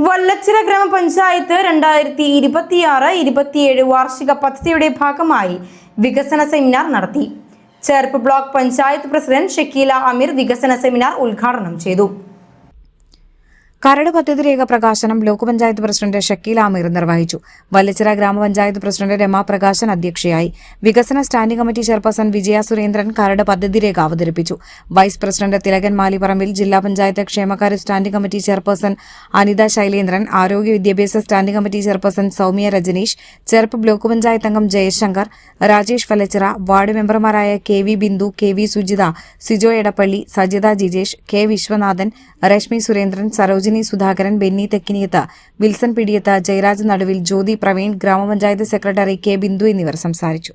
വല്ലച്ചിറ ഗ്രാമപഞ്ചായത്ത് 2026-27 വാർഷിക പദ്ധതിയുടെ ഭാഗമായി വികസന സെമിനാർ നടത്തി. ചേർപ്പ് ബ്ലോക്ക് പഞ്ചായത്ത് പ്രസിഡന്റ് ഷക്കീല അമീർ വികസന സെമിനാർ ഉദ്ഘാടനം ചെയ്തു. കരട് പദ്ധതി രേഖ പ്രകാശനം ബ്ലോക്ക് പഞ്ചായത്ത് പ്രസിഡന്റ് ഷക്കീല അമീർ നിർവഹിച്ചു. വല്ലച്ചിറ ഗ്രാമപഞ്ചായത്ത് പ്രസിഡന്റ് രമാ പ്രകാശൻ അധ്യക്ഷയായി. വികസന സ്റ്റാൻഡിംഗ് കമ്മിറ്റി ചെയർപേഴ്സൺ വിജയ സുരേന്ദ്രൻ കരട് പദ്ധതി രേഖ അവതരിപ്പിച്ചു. വൈസ് പ്രസിഡന്റ് തിലകൻ മാലിപ്പറമ്പിൽ, ജില്ലാ പഞ്ചായത്ത് ക്ഷേമകാര്യ standing committee chairperson Anitha Shailendran, ആരോഗ്യ വിദ്യാഭ്യാസ standing committee chairperson Soumya Rajeesh, Cherpu block panchayat അംഗം ജയശങ്കർ, രാജേഷ് വല്ലച്ചിറ, വാർഡ് മെമ്പർമാരായ K V Bindu, K V Sujitha, Sijo Edappally, Sajitha Jijesh, K Viswanathan, Reshmi Surendran, Sarojini Sudhakaran, Benny Thekkiniyath, Wilson Pidiyath, Jayaraj Naduvil, Jyothi Praveen, ഗ്രാമപഞ്ചായത്ത് സെക്രട്ടറി കെ ബിന്ദു എന്നിവർ സംസാരിച്ചു.